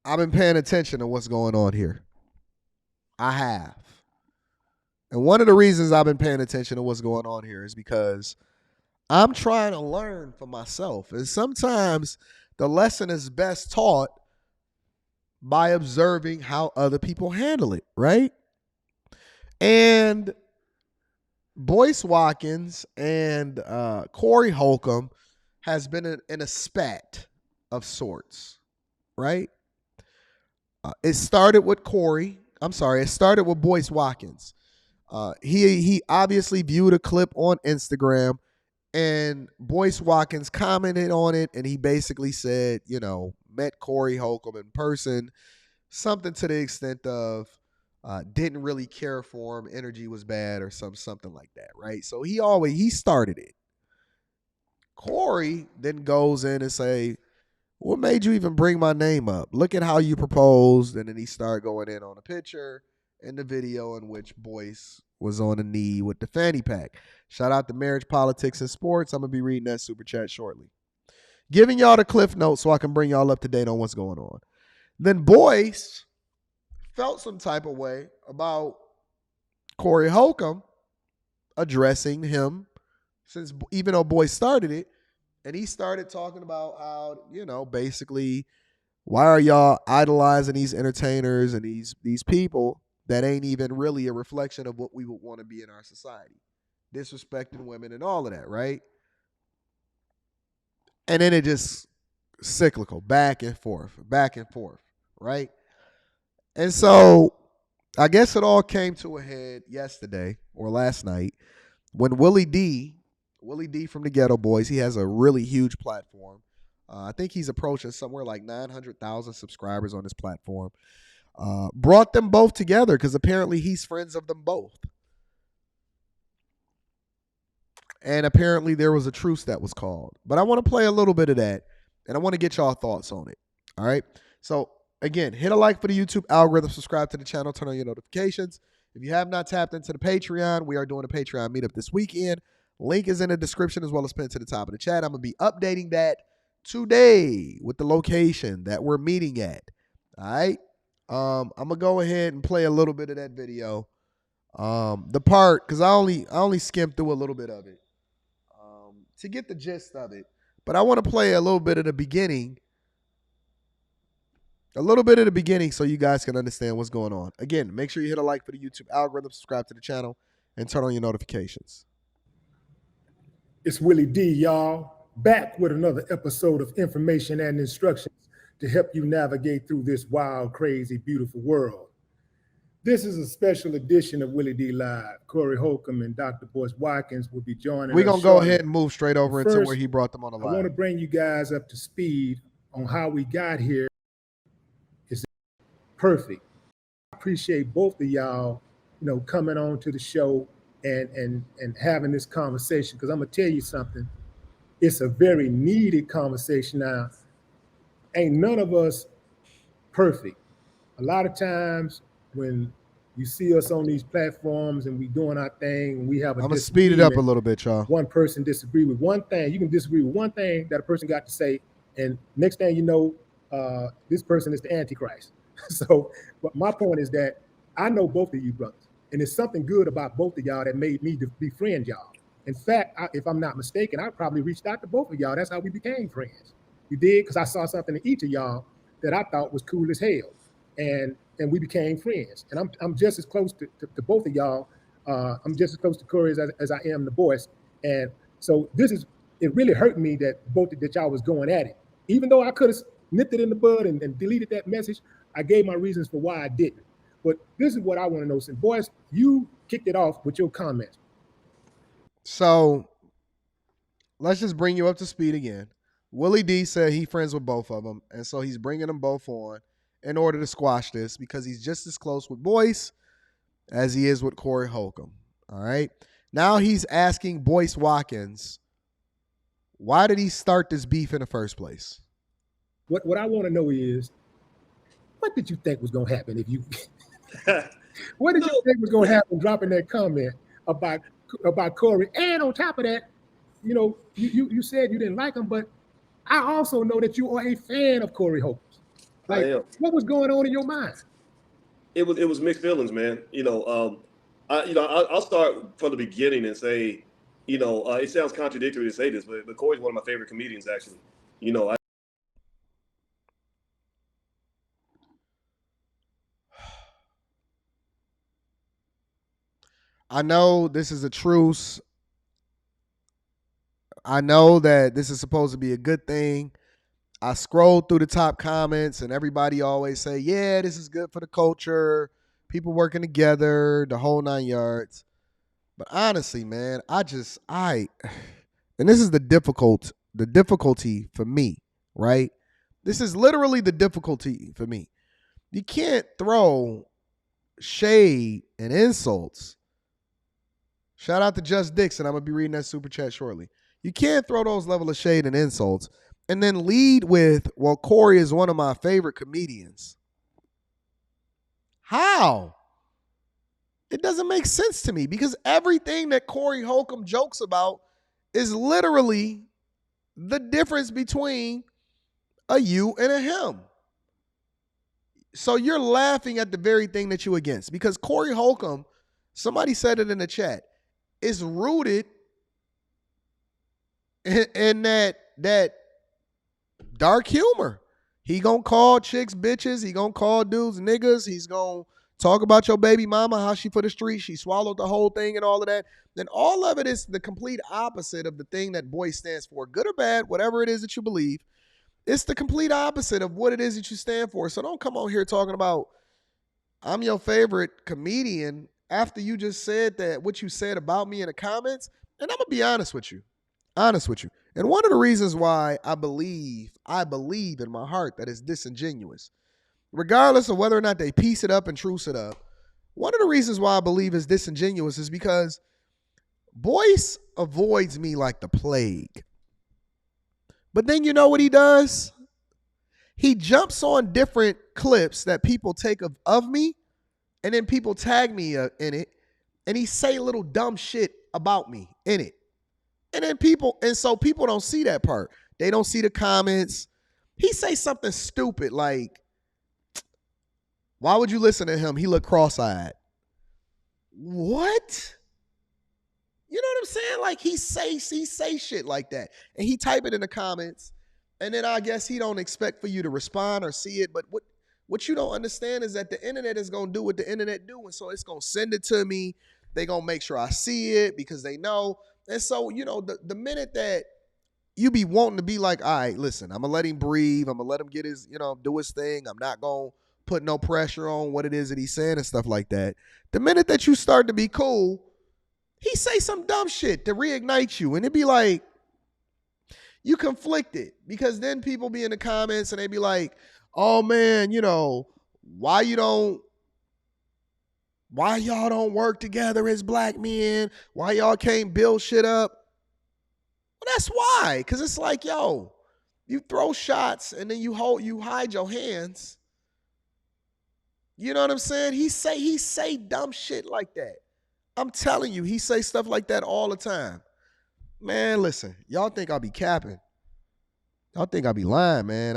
I've been paying attention to what's going on here. I have. And one of the reasons I've been paying attention to what's going on here is because I'm trying to learn for myself. And sometimes the lesson is best taught by observing how other people handle it, right? And Boyce Watkins and Corey Holcomb has been in a spat of sorts, right? It started with Corey. I'm sorry, it started with Boyce Watkins. He obviously viewed a clip on Instagram, and Boyce Watkins commented on it, and he basically said, met Corey Holcomb in person, something to the extent of didn't really care for him, energy was bad, or something like that, right? So he started it. Corey then goes in and say, what made you even bring my name up? Look at how you proposed. And then he started going in on a picture in the video in which Boyce was on a knee with the fanny pack. Shout out to Marriage, Politics, and Sports. I'm going to be reading that super chat shortly. Giving y'all the cliff notes so I can bring y'all up to date on what's going on. Then Boyce felt some type of way about Corey Holcomb addressing him, since even though Boyce started it. And he started talking about how, basically, why are y'all idolizing these entertainers and these people that ain't even really a reflection of what we would want to be in our society? Disrespecting women and all of that, right? And then it just cyclical, back and forth, right? And so I guess it all came to a head yesterday or last night when Willie D from the Ghetto Boys, he has a really huge platform. I think he's approaching somewhere like 900,000 subscribers on his platform. Brought them both together because apparently he's friends of them both. And apparently there was a truce that was called. But I want to play a little bit of that, and I want to get y'all thoughts on it. All right? So, again, hit a like for the YouTube algorithm, subscribe to the channel, turn on your notifications. If you have not tapped into the Patreon, we are doing a Patreon meetup this weekend. Link is in the description as well as pinned to the top of the chat. I'm going to be updating that today with the location that we're meeting at. All right? I'm going to go ahead and play a little bit of that video. The part, because I only skimmed through a little bit of it to get the gist of it. But I want to play a little bit of the beginning. A little bit of the beginning so you guys can understand what's going on. Again, make sure you hit a like for the YouTube algorithm, subscribe to the channel, and turn on your notifications. It's Willie D, y'all, back with another episode of information and instructions to help you navigate through this wild, crazy, beautiful world. This is a special edition of Willie D Live. Corey Holcomb and Dr. Boyce Watkins will be joining us. We're going to go ahead and move straight over into where he brought them on the live. I want to bring you guys up to speed on how we got here. It's perfect. I appreciate both of y'all, coming on to the show and having this conversation, because I'm going to tell you something. It's a very needed conversation. Now, ain't none of us perfect. A lot of times when you see us on these platforms and we doing our thing, and we have I'm going to speed it up a little bit, y'all. One person disagree with one thing. You can disagree with one thing that a person got to say, and next thing you know, this person is the Antichrist. So, but my point is that I know both of you brothers, and there's something good about both of y'all that made me befriend y'all. In fact, if I'm not mistaken, I probably reached out to both of y'all. That's how we became friends. You did, because I saw something in each of y'all that I thought was cool as hell, and we became friends. And I'm just as close to both of y'all. I'm just as close to Corey as I am to Boyce. And so it really hurt me that that y'all was going at it. Even though I could have nipped it in the bud and deleted that message, I gave my reasons for why I didn't. But this is what I want to know. Since Boyce, you kicked it off with your comments. So let's just bring you up to speed again. Willie D said he friends with both of them, and so he's bringing them both on in order to squash this because he's just as close with Boyce as he is with Corey Holcomb. All right. Now he's asking Boyce Watkins, why did he start this beef in the first place? What I want to know is, what did you think was going to happen if you... What did you think was going to happen dropping that comment about Corey? And on top of that, you said you didn't like him, but I also know that you are a fan of Corey Holcomb. Like, what was going on in your mind? It was mixed feelings, man. I'll start from the beginning and say, it sounds contradictory to say this, but Corey's one of my favorite comedians, actually. I know this is a truce. I know that this is supposed to be a good thing. I scrolled through the top comments and everybody always say, yeah, this is good for the culture, people working together, the whole 9 yards. But honestly, man, and this is the difficulty for me, right? This is literally the difficulty for me. You can't throw shade and insults. Shout out to Just Dixon. I'm going to be reading that super chat shortly. You can't throw those level of shade and insults and then lead with, well, Corey is one of my favorite comedians. How? It doesn't make sense to me because everything that Corey Holcomb jokes about is literally the difference between a you and a him. So you're laughing at the very thing that you against because Corey Holcomb, somebody said it in the chat, is rooted in that dark humor. He gonna call chicks bitches. He gonna call dudes niggas. He's gonna talk about your baby mama, how she for the street, she swallowed the whole thing and all of that. Then all of it is the complete opposite of the thing that Boyce stands for. Good or bad, whatever it is that you believe, it's the complete opposite of what it is that you stand for. So don't come on here talking about I'm your favorite comedian after you just said that what you said about me in the comments. And I'm gonna be honest with you. And one of the reasons why I believe in my heart that it's disingenuous, regardless of whether or not they piece it up and truce it up, one of the reasons why I believe it's disingenuous is because Boyce avoids me like the plague. But then you know what he does? He jumps on different clips that people take of me, and then people tag me in it, and he say little dumb shit about me in it. And then so people don't see that part. They don't see the comments. He say something stupid like, why would you listen to him? He look cross-eyed. What? You know what I'm saying? Like he say shit like that. And he type it in the comments. And then I guess he don't expect for you to respond or see it. But what you don't understand is that the internet is going to do what the internet do. And so it's going to send it to me. They going to make sure I see it because they know. And so, the minute that you be wanting to be like, all right, listen, I'm going to let him breathe. I'm going to let him get his, do his thing. I'm not going to put no pressure on what it is that he's saying and stuff like that. The minute that you start to be cool, he say some dumb shit to reignite you. And it be like, you conflicted because then people be in the comments and they be like, oh man, why y'all don't work together as black men? Why y'all can't build shit up? Well, that's why. Because it's like, yo, you throw shots and then you hide your hands. You know what I'm saying? He say dumb shit like that. I'm telling you, he say stuff like that all the time. Man, listen, y'all think I'll be capping. Y'all think I'll be lying, man.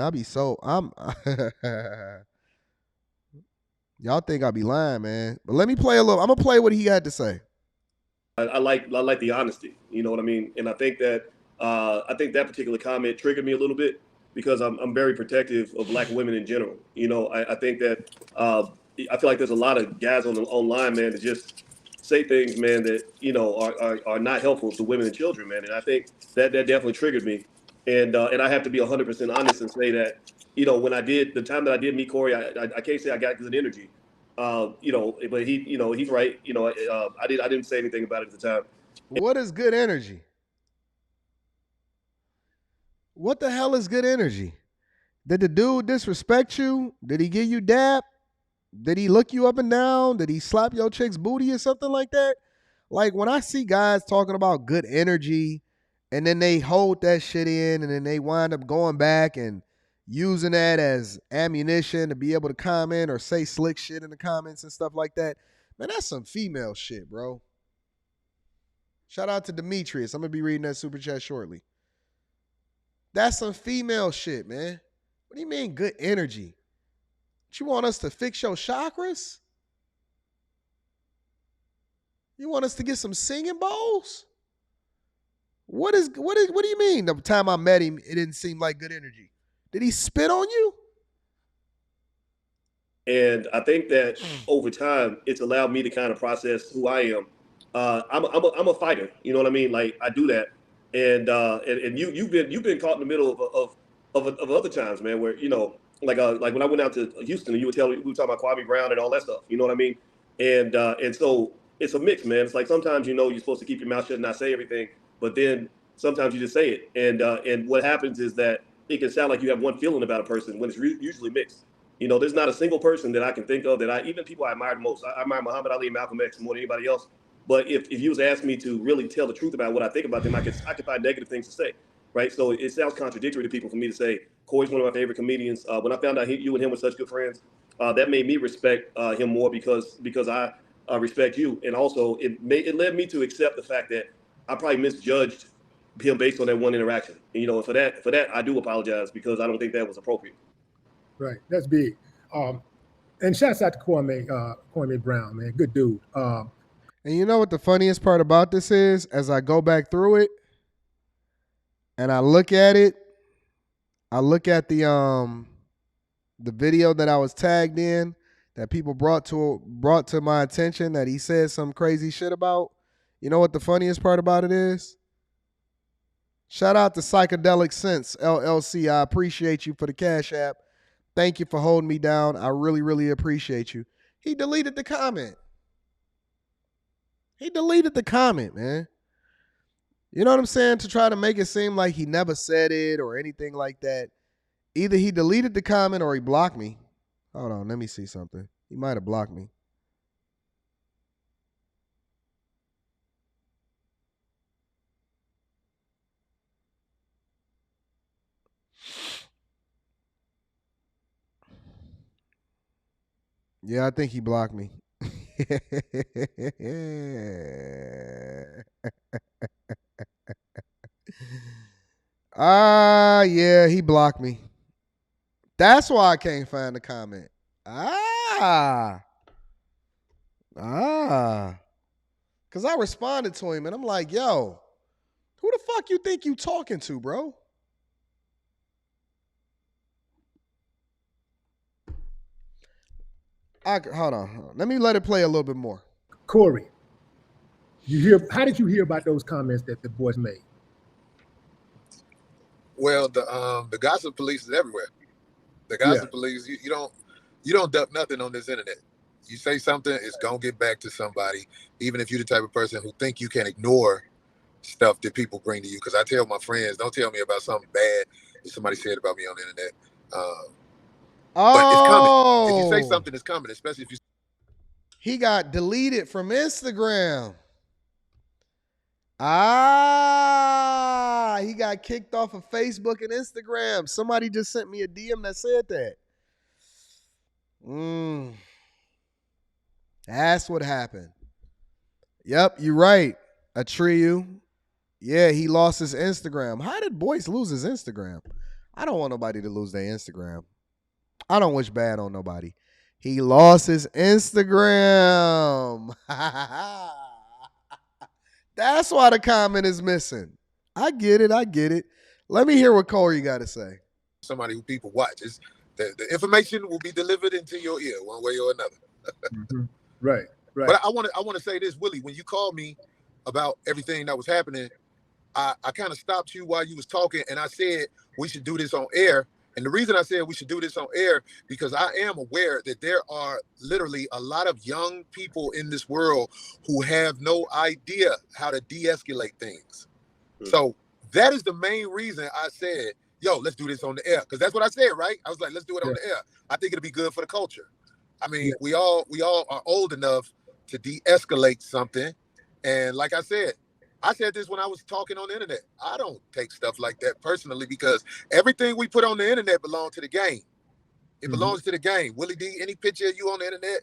Y'all think I'll be lying, man. But let me play I'm going to play what he had to say. I like the honesty. You know what I mean? And I think that particular comment triggered me a little bit because I'm very protective of black women in general. I think that I feel like there's a lot of guys online, man, that just say things, man, that are not helpful to women and children, man. And I think that definitely triggered me. And I have to be 100% honest and say that when the time that I did meet Corey, I can't say I got good energy. But he's right. I didn't say anything about it at the time. What is good energy? What the hell is good energy? Did the dude disrespect you? Did he give you dap? Did he look you up and down? Did he slap your chick's booty or something like that? Like when I see guys talking about good energy and then they hold that shit in and then they wind up going back and using that as ammunition to be able to comment or say slick shit in the comments and stuff like that. Man, that's some female shit, bro. Shout out to Demetrius. I'm going to be reading that super chat shortly. That's some female shit, man. What do you mean good energy? You want us to fix your chakras? You want us to get some singing bowls? What do you mean? The time I met him, it didn't seem like good energy. Did he spit on you? And I think that over time, it's allowed me to kind of process who I am. I'm a fighter. You know what I mean? Like I do that, and you've been caught in the middle of other times, man, where like when I went out to Houston and you were telling we were talking about Kwame Brown and all that stuff. You know what I mean? And so it's a mix, man. It's like sometimes you're supposed to keep your mouth shut and not say everything, but then sometimes you just say it, and what happens is that it can sound like you have one feeling about a person when it's usually mixed. There's not a single person that I can think of even people I admire the most. I admire Muhammad Ali and Malcolm X more than anybody else. But if you was asking me to really tell the truth about what I think about them, I could find negative things to say, right? So it sounds contradictory to people for me to say Corey's one of my favorite comedians. When I found out you and him were such good friends, that made me respect him more because I respect you, and also it led me to accept the fact that I probably misjudged him based on that one interaction. And for that I do apologize because I don't think that was appropriate. Right, that's big. And shouts out to Kwame Brown, man, good dude. And you know what the funniest part about this is? As I go back through it and I look at it, I look at the video that I was tagged in that people brought to my attention that he said some crazy shit about. You know what the funniest part about it is? Shout out to Psychedelic Sense LLC. I appreciate you for the Cash App. Thank you for holding me down. I really, really appreciate you. He deleted the comment. He deleted the comment, man. You know what I'm saying? To try to make it seem like he never said it or anything like that. Either he deleted the comment or he blocked me. Hold on, let me see something. He might have blocked me. Yeah, I think he blocked me. Yeah, he blocked me. That's why I can't find the comment. Because I responded to him and I'm like, yo, who the fuck you think you talking to, bro? Hold on. Let me let it play a little bit more. Corey, how did you hear about those comments that the boys made? Well, the gossip police is everywhere. The gossip police, you don't duck nothing on this internet. You say something, it's gonna get back to somebody, even if you're the type of person who think you can ignore stuff that people bring to you. Because I tell my friends, don't tell me about something bad that somebody said about me on the internet. But it's coming. If you say something, it's coming, especially if you. He got deleted from Instagram. He got kicked off of Facebook and Instagram. Somebody just sent me a DM that said that. That's what happened. Yep, you're right. Atriu. Yeah, he lost his Instagram. How did Boyce lose his Instagram? I don't want nobody to lose their Instagram. I don't wish bad on nobody. He lost his Instagram. That's why the comment is missing. I get it. Let me hear what Corey got to say. Somebody who people watch. The information will be delivered into your ear one way or another. Mm-hmm. Right. But I want to say this, Willie. When you called me about everything that was happening, I kind of stopped you while you was talking, and I said we should do this on air. And the reason I said we should do this on air, because I am aware that there are literally a lot of young people in this world who have no idea how to de-escalate things. Mm-hmm. So that is the main reason I said, yo, let's do this on the air. Because that's what I said, right? I was like, let's do it on the air. I think it'll be good for the culture. I mean, we all are old enough to de-escalate something. And like I said this when I was talking on the internet. I don't take stuff like that personally, because everything we put on the internet belongs to the game. It belongs to the game. Willie D, any picture of you on the internet,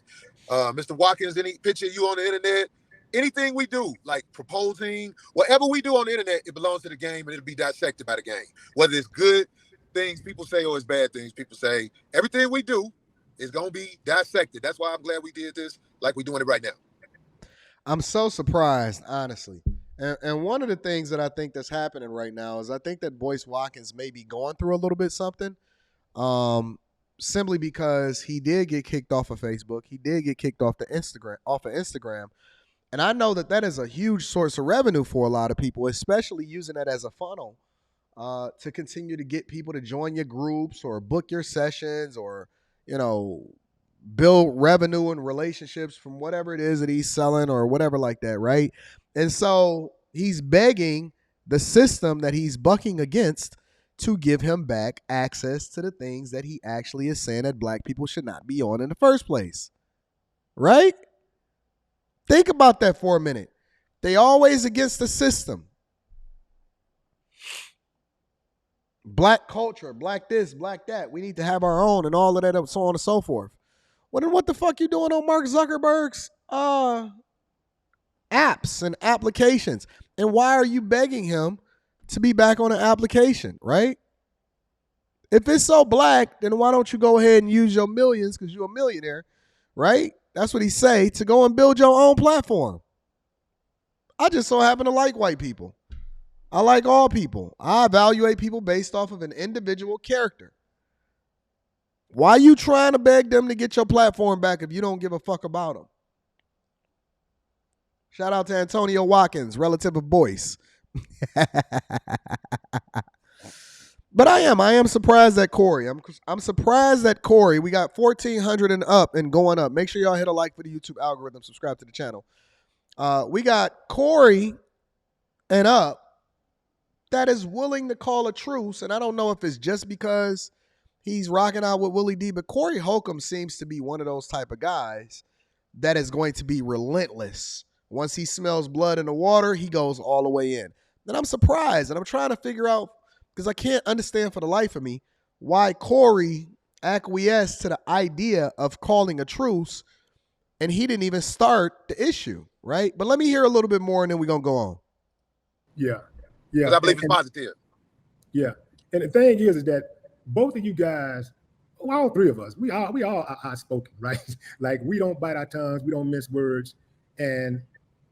Mr. Watkins, any picture of you on the internet, anything we do, like proposing, whatever we do on the internet, it belongs to the game, and it'll be dissected by the game. Whether it's good things people say or it's bad things people say, everything we do It's gonna be dissected. That's why I'm glad we did this like we're doing it right now. I'm so surprised, honestly. And one of the things that I think that's happening right now is I think that Boyce Watkins may be going through a little bit something. Simply because he did get kicked off of Facebook. He did get kicked off of Instagram. And I know that that is a huge source of revenue for a lot of people, especially using that as a funnel to continue to get people to join your groups or book your sessions or, build revenue and relationships from whatever it is that he's selling or whatever like that, right? And so he's begging the system that he's bucking against to give him back access to the things that he actually is saying that black people should not be on in the first place, right? Think about that for a minute. They always against the system. Black culture, black this, black that. We need to have our own and all of that, and so on and so forth. Well, then what the fuck you doing on Mark Zuckerberg's apps and applications? And why are you begging him to be back on an application, right? If it's so black, then why don't you go ahead and use your millions, because you're a millionaire, right? That's what he say, to go and build your own platform. I just so happen to like white people. I like all people. I evaluate people based off of an individual character. Why are you trying to beg them to get your platform back if you don't give a fuck about them? Shout out to Antonio Watkins, relative of Boyce. But I am surprised at Corey. I'm surprised at Corey. We got 1,400 and up and going up. Make sure y'all hit a like for the YouTube algorithm. Subscribe to the channel. We got Corey and up that is willing to call a truce. And I don't know if it's just because he's rocking out with Willie D, but Corey Holcomb seems to be one of those type of guys that is going to be relentless. Once he smells blood in the water, he goes all the way in. And I'm surprised, and I'm trying to figure out, because I can't understand for the life of me why Corey acquiesced to the idea of calling a truce, and he didn't even start the issue, right? But let me hear a little bit more, and then we're going to go on. Yeah. Because I believe it's positive. Yeah. And the thing is that both of you guys, well, all three of us, we all are outspoken, right? Like, we don't bite our tongues, we don't mince words. And,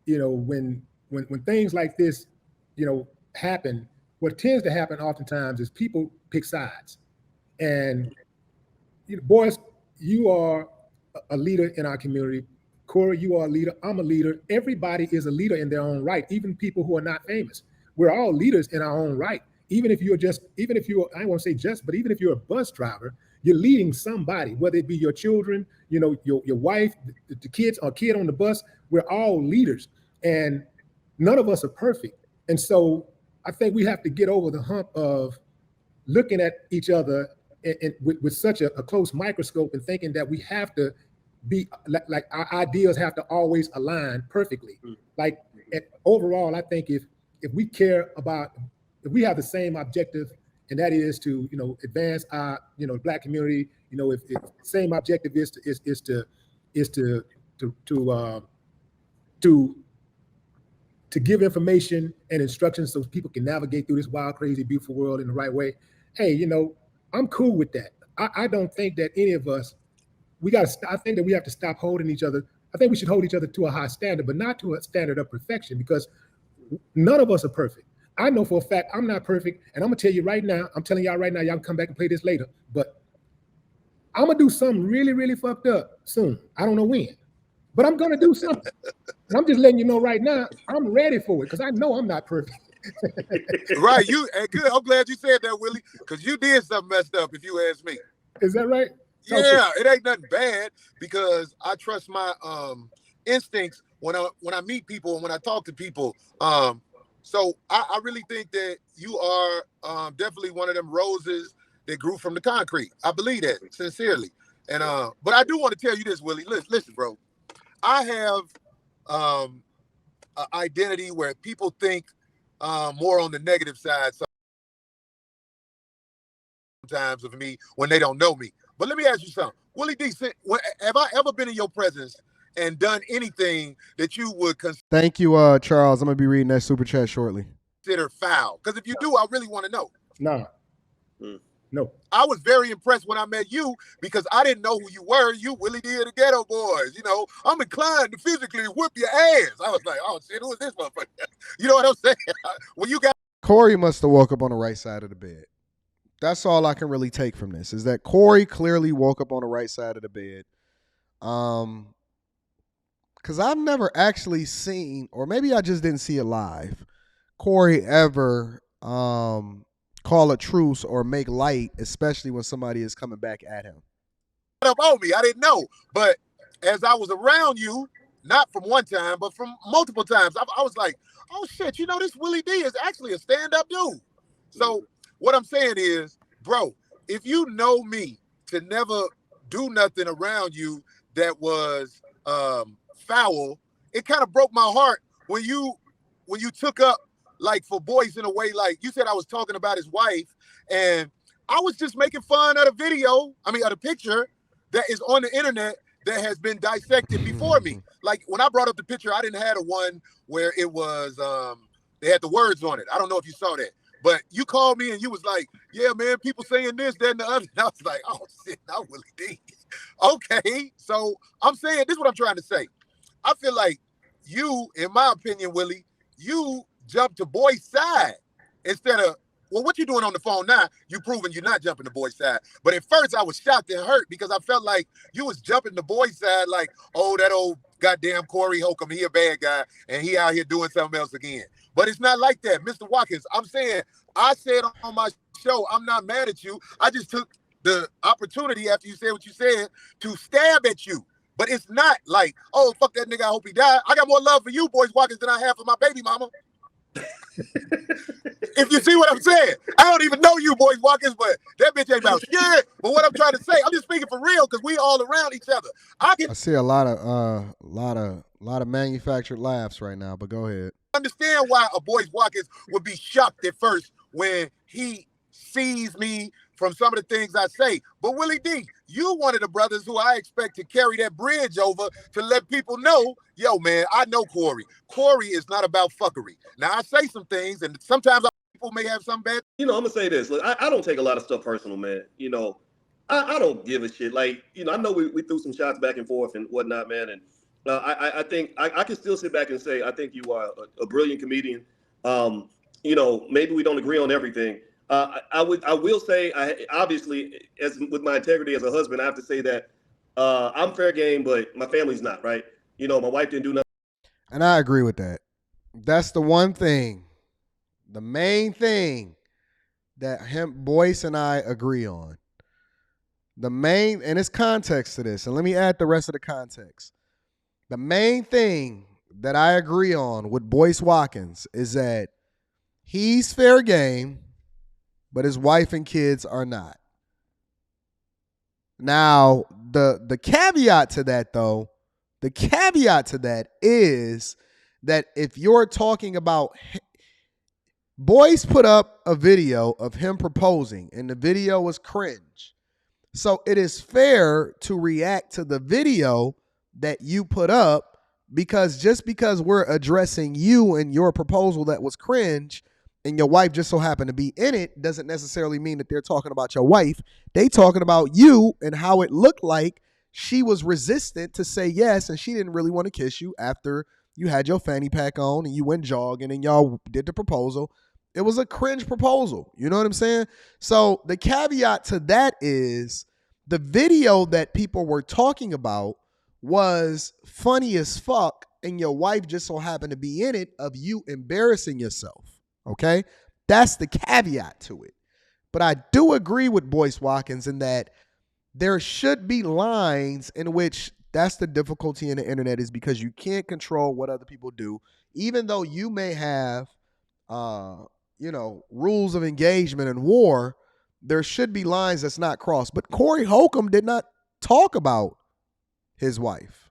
when things like this, happen, what tends to happen oftentimes is people pick sides. And Boyce, you are a leader in our community. Corey, you are a leader. I'm a leader. Everybody is a leader in their own right, even people who are not famous. We're all leaders in our own right. Even if you're, I won't say just, but even if you're a bus driver, you're leading somebody, whether it be your children, your wife, the kids, or kid on the bus. We're all leaders, and none of us are perfect. And so I think we have to get over the hump of looking at each other with such a close microscope and thinking that we have to be like our ideas have to always align perfectly. Like, overall, I think if we care about, if we have the same objective, and that is to advance our black community, if the same objective is to give information and instructions so people can navigate through this wild, crazy, beautiful world in the right way. Hey, I'm cool with that. I don't think that any of us, I think that we have to stop holding each other. I think we should hold each other to a high standard, but not to a standard of perfection, because none of us are perfect. I know for a fact I'm not perfect, and I'm gonna tell you right now, I'm telling y'all right now, y'all can come back and play this later, but I'm gonna do something really, really fucked up soon. I don't know when, but I'm gonna do something. And I'm just letting you know right now, I'm ready for it, because I know I'm not perfect. Right, good. I'm glad you said that, Willie, because you did something messed up, if you ask me. Is that right? Yeah, it ain't nothing bad, because I trust my instincts when I meet people and when I talk to people. So I really think that you are definitely one of them roses that grew from the concrete. I believe that sincerely. And but I do want to tell you this, Willie. Listen, bro. I have an identity where people think more on the negative side sometimes of me when they don't know me. But let me ask you something. Willie D, have I ever been in your presence and done anything that you would consider? Thank you, Charles. I'm going to be reading that super chat shortly. Foul? Because if you do, I really want to know. No. No. I was very impressed when I met you because I didn't know who you were. You Willie D of the Ghetto Boys. You know, I'm inclined to physically whip your ass. I was like, oh shit, who is this motherfucker? You know what I'm saying? When you got Corey must have woke up on the right side of the bed. That's all I can really take from this, is that Corey clearly woke up on the right side of the bed. Because I've never actually seen, or maybe I just didn't see it live, Corey ever call a truce or make light, especially when somebody is coming back at him. up on me, I didn't know. But as I was around you, not from one time, but from multiple times, I was like, oh shit, you know, this Willie D is actually a stand-up dude. So what I'm saying is, bro, if you know me to never do nothing around you that was foul, it kind of broke my heart when you took up like for Boyce in a way, like you said I was talking about his wife, and I was just making fun of the video, of the picture that is on the internet that has been dissected before me. Like when I brought up the picture, I didn't have a one where it was they had the words on it. I don't know if you saw that. But you called me and you was like, yeah, man, people saying this, that, and the other. And I was like, oh shit, not Willie D. Okay. So I'm saying, this is what I'm trying to say. I feel like you, in my opinion, Willie, you jumped to Boyce's side instead of, well, what you doing on the phone now? You proving you're not jumping to Boyce's side. But at first I was shocked and hurt because I felt like you was jumping to Boyce's side like, oh, that old goddamn Corey Holcomb, he a bad guy and he out here doing something else again. But it's not like that, Mr. Watkins. I'm saying, I said on my show, I'm not mad at you. I just took the opportunity after you said what you said to stab at you. But it's not like, oh, fuck that nigga, I hope he died. I got more love for you, Boyce Watkins, than I have for my baby mama. If you see what I'm saying. I don't even know you, Boyce Watkins, but that bitch ain't about shit. But what I'm trying to say, I'm just speaking for real because we all around each other. I see a lot of manufactured laughs right now, but go ahead. Understand why a Boyce Watkins would be shocked at first when he sees me from some of the things I say. But Willie D, you one of the brothers who I expect to carry that bridge over to let people know, yo, man, I know Corey. Corey is not about fuckery. Now, I say some things, and sometimes people may have some bad. I'm going to say this. Look, I don't take a lot of stuff personal, man. I don't give a shit. Like, I know we threw some shots back and forth and whatnot, man. And I think I can still sit back and say, I think you are a brilliant comedian. Maybe we don't agree on everything. I will say, obviously, as with my integrity as a husband, I have to say that I'm fair game, but my family's not, right? My wife didn't do nothing. And I agree with that. That's the one thing, the main thing that Boyce and I agree on. And it's context to this. And let me add the rest of the context. The main thing that I agree on with Boyce Watkins is that he's fair game, but his wife and kids are not. Now, the caveat to that, though, is that if you're talking about, Boyce put up a video of him proposing, and the video was cringe. So it is fair to react to the video that you put up, because just because we're addressing you and your proposal that was cringe, and your wife just so happened to be in it, doesn't necessarily mean that they're talking about your wife. They talking about you and how it looked like she was resistant to say yes, and she didn't really want to kiss you after you had your fanny pack on and you went jogging and y'all did the proposal. It was a cringe proposal. You know what I'm saying? So the caveat to that is the video that people were talking about was funny as fuck, and your wife just so happened to be in it, of you embarrassing yourself. Okay? That's the caveat to it. But I do agree with Boyce Watkins in that there should be lines in which, that's the difficulty in the internet, is because you can't control what other people do. Even though you may have, rules of engagement and war, there should be lines that's not crossed. But Corey Holcomb did not talk about his wife.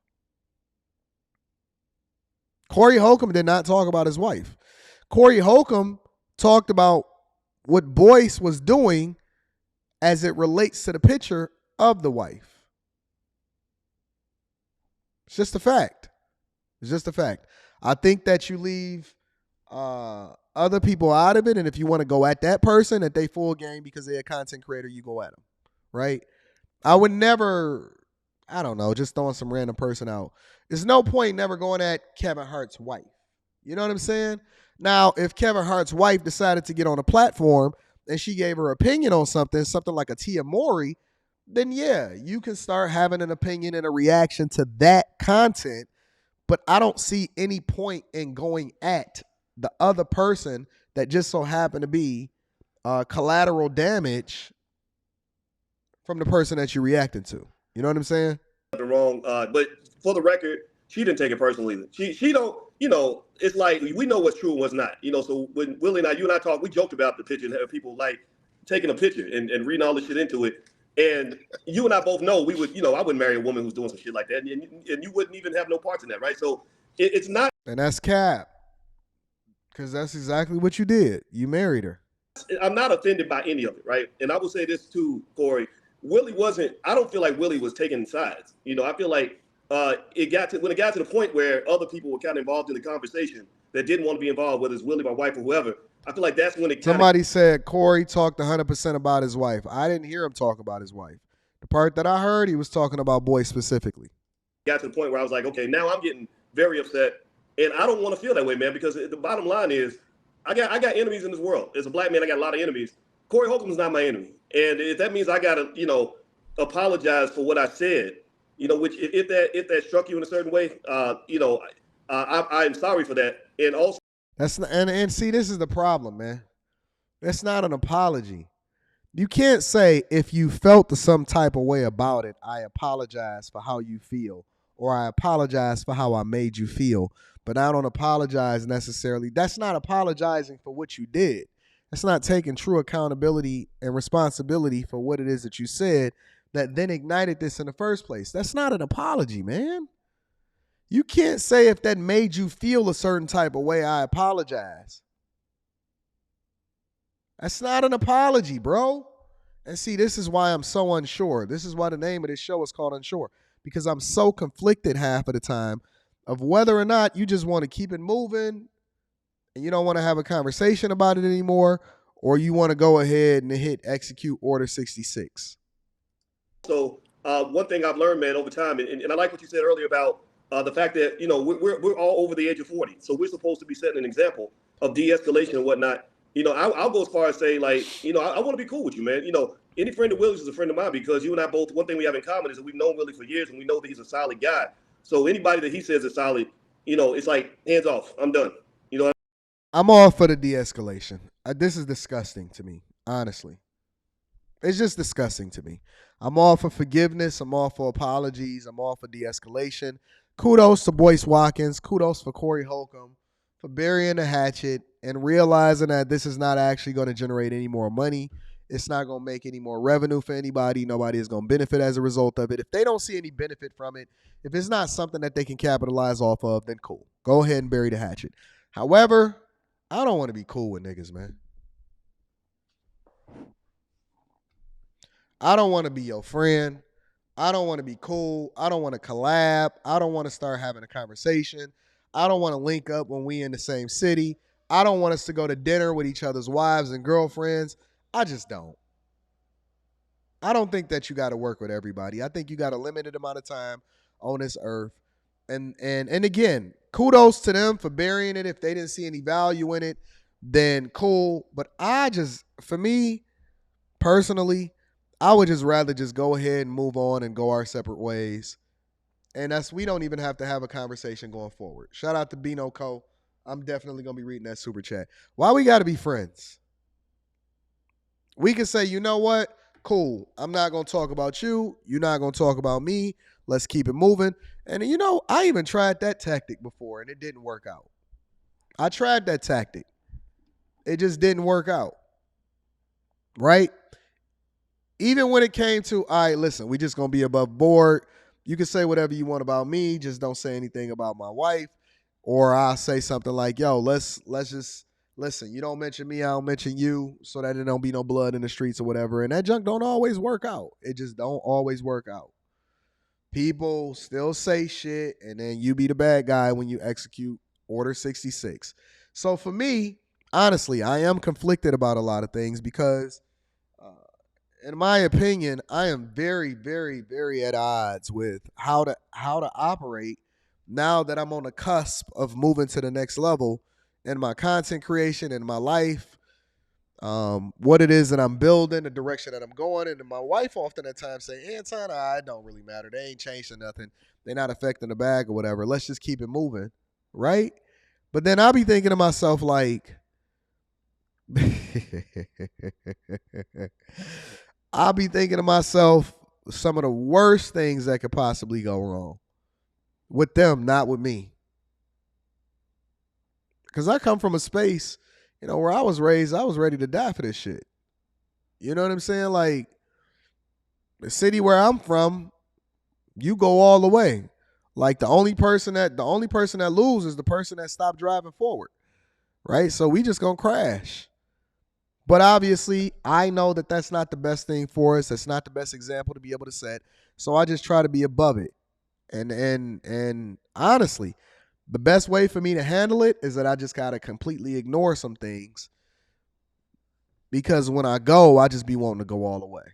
Corey Holcomb did not talk about his wife. Corey Holcomb talked about what Boyce was doing as it relates to the picture of the wife. It's just a fact. It's just a fact. I think that you leave other people out of it, and if you want to go at that person at they full game because they're a content creator, you go at them, right? I would never, I don't know, just throwing some random person out. There's no point never going at Kevin Hart's wife. You know what I'm saying? Now, if Kevin Hart's wife decided to get on a platform and she gave her opinion on something like a Tia Mowry, then yeah, you can start having an opinion and a reaction to that content. But I don't see any point in going at the other person that just so happened to be collateral damage from the person that you're reacting to. You know what I'm saying? Nothing wrong. But for the record, she didn't take it personally either. She don't, it's like we know what's true and what's not. So when Willie and you and I talk, we joked about the picture and have people like taking a picture and reading all this shit into it. And you and I both know we would, I wouldn't marry a woman who's doing some shit like that. And you wouldn't even have no parts in that, right? So it's not. And that's cap. Because that's exactly what you did. You married her. I'm not offended by any of it, right? And I will say this too, Corey. I don't feel like Willie was taking sides. I feel like when it got to the point where other people were kind of involved in the conversation that didn't want to be involved, whether it's Willie, my wife, or whoever, I feel like that's when it Somebody said Corey talked 100% about his wife. I didn't hear him talk about his wife. The part that I heard, he was talking about Boyce specifically. Got to the point where I was like, okay, now I'm getting very upset. And I don't want to feel that way, man, because the bottom line is I got enemies in this world. As a black man, I got a lot of enemies. Corey Holcomb is not my enemy. And if that means I got to, apologize for what I said, which if that struck you in a certain way, I'm sorry for that. And also, that's not, and see, this is the problem, man. That's not an apology. You can't say if you felt some type of way about it, I apologize for how you feel, or I apologize for how I made you feel, but I don't apologize necessarily. That's not apologizing for what you did. That's not taking true accountability and responsibility for what it is that you said that then ignited this in the first place. That's not an apology, man. You can't say if that made you feel a certain type of way, I apologize. That's not an apology, bro. And see, this is why I'm so unsure. This is why the name of this show is called Unsure, because I'm so conflicted half of the time of whether or not you just want to keep it moving and you don't want to have a conversation about it anymore, or you want to go ahead and hit execute order 66. So one thing I've learned, man, over time, and I like what you said earlier about the fact that, we're all over the age of 40. So we're supposed to be setting an example of de-escalation and whatnot. I'll go as far as say, like, I want to be cool with you, man. Any friend of Willie's is a friend of mine because you and I both, one thing we have in common is that we've known Willie for years and we know that he's a solid guy. So anybody that he says is solid, it's like, hands off, I'm done. I'm all for the de-escalation. This is disgusting to me, honestly. It's just disgusting to me. I'm all for forgiveness. I'm all for apologies. I'm all for de-escalation. Kudos to Boyce Watkins. Kudos for Corey Holcomb for burying the hatchet and realizing that this is not actually going to generate any more money. It's not going to make any more revenue for anybody. Nobody is going to benefit as a result of it. If they don't see any benefit from it, if it's not something that they can capitalize off of, then cool. Go ahead and bury the hatchet. However, I don't want to be cool with niggas, man. I don't want to be your friend. I don't want to be cool. I don't want to collab. I don't want to start having a conversation. I don't want to link up when we in the same city. I don't want us to go to dinner with each other's wives and girlfriends. I just don't. I don't think that you got to work with everybody. I think you got a limited amount of time on this earth. And again, kudos to them for burying it. If they didn't see any value in it, then cool. But for me, personally, I would just rather just go ahead and move on and go our separate ways. And we don't even have to have a conversation going forward. Shout out to Bino Co. I'm definitely going to be reading that super chat. Why we got to be friends? We can say, you know what? Cool. I'm not going to talk about you. You're not going to talk about me. Let's keep it moving. And, I even tried that tactic before, and it didn't work out. I tried that tactic. It just didn't work out. Right? Even when it came to, all right, listen, we just going to be above board. You can say whatever you want about me. Just don't say anything about my wife. Or I'll say something like, yo, let's just, listen, you don't mention me, I don't mention you, so that there don't be no blood in the streets or whatever. And that junk don't always work out. It just don't always work out. People still say shit, and then you be the bad guy when you execute Order 66. So for me, honestly, I am conflicted about a lot of things because, in my opinion, I am very, very, very at odds with how to operate now that I'm on the cusp of moving to the next level in my content creation, in my life, what it is that I'm building, the direction that I'm going. And my wife often at times say, Anton, it don't really matter. They ain't changing nothing. They're not affecting the bag or whatever. Let's just keep it moving. Right? But then I'll be thinking to myself, like, I'll be thinking to myself some of the worst things that could possibly go wrong with them, not with me. Because I come from a space, where I was raised, I was ready to die for this shit. You know what I'm saying? Like, the city where I'm from, you go all the way. Like, the only person that loses is the person that stopped driving forward. Right? So we just gonna crash. But obviously, I know that that's not the best thing for us. That's not the best example to be able to set. So I just try to be above it. And honestly, the best way for me to handle it is that I just gotta completely ignore some things, because when I go, I just be wanting to go all the way.